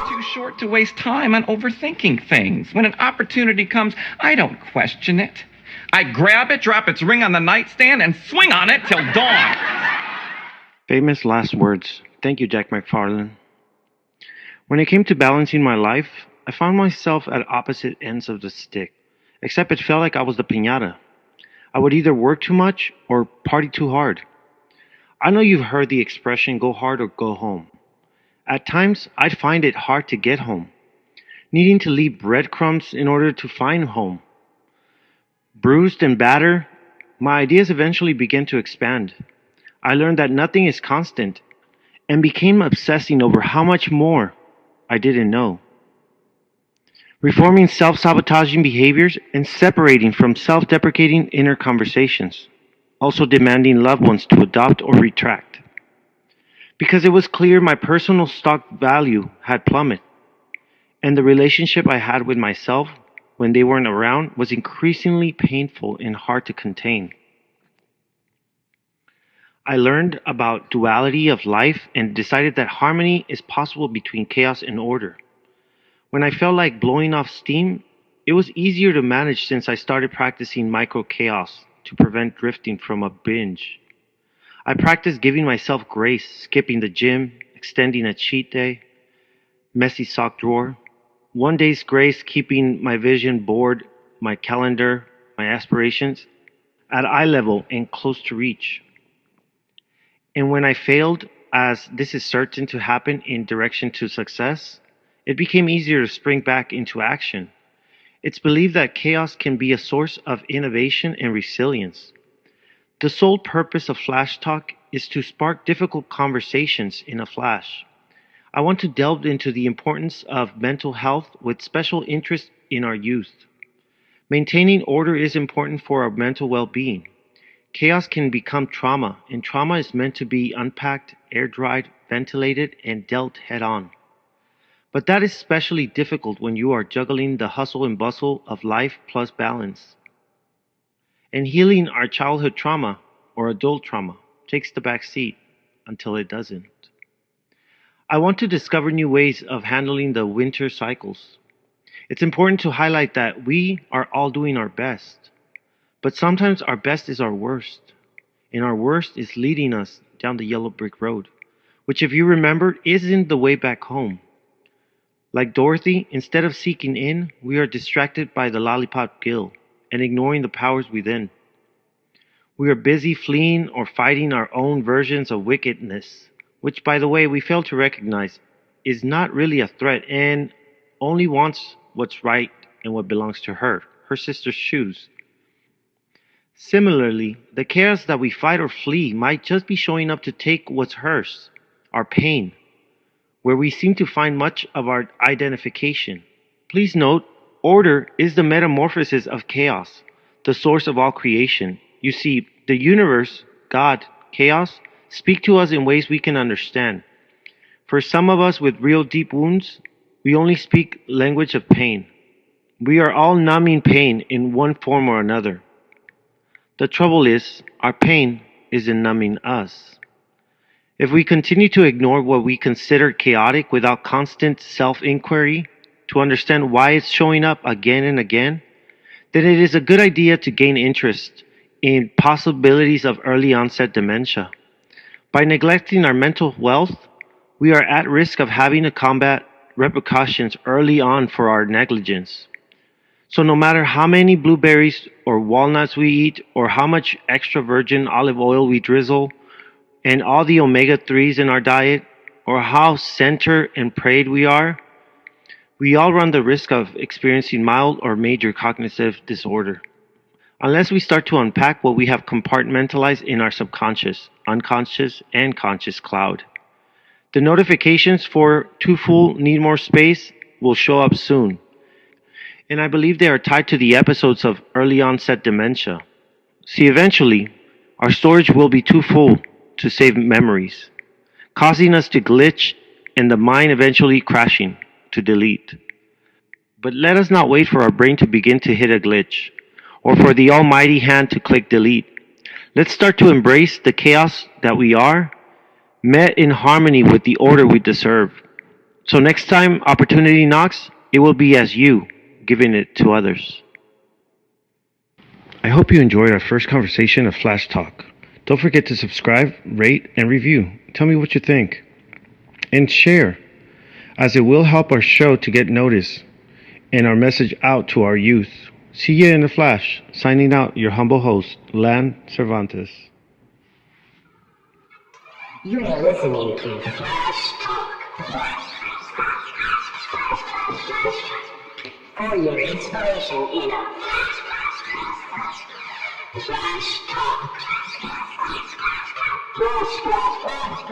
Too short to waste time on overthinking things. When an opportunity comes, I don't question it. I grab it, drop its ring on the nightstand, and swing on it till dawn. Famous last words. Thank you, Jack McFarland. When it came to balancing my life, I found myself at opposite ends of the stick, except it felt like I was the piñata. I would either work too much or party too hard. I know you've heard the expression go hard or go home. At times, I'd find it hard to get home, needing to leave breadcrumbs in order to find home. Bruised and battered, my ideas eventually began to expand. I learned that nothing is constant and became obsessing over how much more I didn't know. Reforming self-sabotaging behaviors and separating from self-deprecating inner conversations, also demanding loved ones to adopt or retract. Because it was clear my personal stock value had plummeted, and the relationship I had with myself when they weren't around was increasingly painful and hard to contain. I learned about duality of life and decided that harmony is possible between chaos and order. When I felt like blowing off steam, it was easier to manage since I started practicing micro-chaos to prevent drifting from a binge. I practiced giving myself grace, skipping the gym, extending a cheat day, messy sock drawer, one day's grace keeping my vision board, my calendar, my aspirations at eye level and close to reach. And when I failed, as this is certain to happen in direction to success, it became easier to spring back into action. It's believed that chaos can be a source of innovation and resilience. The sole purpose of flashtok is to spark difficult conversations in a flash. I want to delve into the importance of mental health with special interest in our youth. Maintaining order is important for our mental well-being. Chaos can become trauma, and trauma is meant to be unpacked, air-dried, ventilated, and dealt head-on. But that is especially difficult when you are juggling the hustle and bustle of life plus balance. And healing our childhood trauma or adult trauma takes the back seat until it doesn't. I want to discover new ways of handling the winter cycles. It's important to highlight that we are all doing our best, but sometimes our best is our worst, and our worst is leading us down the yellow brick road, which, if you remember, isn't the way back home. Like Dorothy, instead of seeking in, we are distracted by the lollipop gill and ignoring the powers within. We are busy fleeing or fighting our own versions of wickedness, which, by the way, we fail to recognize is not really a threat and only wants what's right and what belongs to her sister's shoes. Similarly, the chaos that we fight or flee might just be showing up to take what's hers, our pain, where we seem to find much of our identification. Please note, order is the metamorphosis of chaos, the source of all creation. You see, the universe, God, chaos, speak to us in ways we can understand. For some of us with real deep wounds, we only speak language of pain. We are all numbing pain in one form or another. The trouble is, our pain is in numbing us. If we continue to ignore what we consider chaotic without constant self-inquiry to understand why it's showing up again and again, then it is a good idea to gain interest in possibilities of early onset dementia. By neglecting our mental wealth, we are at risk of having to combat repercussions early on for our negligence. So no matter how many blueberries or walnuts we eat, or how much extra virgin olive oil we drizzle, and all the omega-3s in our diet, or how centered and prayed we are, we all run the risk of experiencing mild or major cognitive disorder. Unless we start to unpack what we have compartmentalized in our subconscious, unconscious, and conscious cloud. The notifications for too full, need more space will show up soon. And I believe they are tied to the episodes of early onset dementia. See, eventually, our storage will be too full to save memories, causing us to glitch and the mind eventually crashing to delete. But let us not wait for our brain to begin to hit a glitch, or for the almighty hand to click delete. Let's start to embrace the chaos that we are met in harmony with the order we deserve. So next time opportunity knocks, it will be as you, giving it to others. I hope you enjoyed our first conversation of Flash Talk. Don't forget to subscribe, rate, and review. Tell me what you think. And share, as it will help our show to get noticed and our message out to our youth. See you in the flash. Signing out, your humble host, Lan Cervantes. You are listening to Flash Talk. For your inspiration in a Flash Talk. Flash, flash, flash.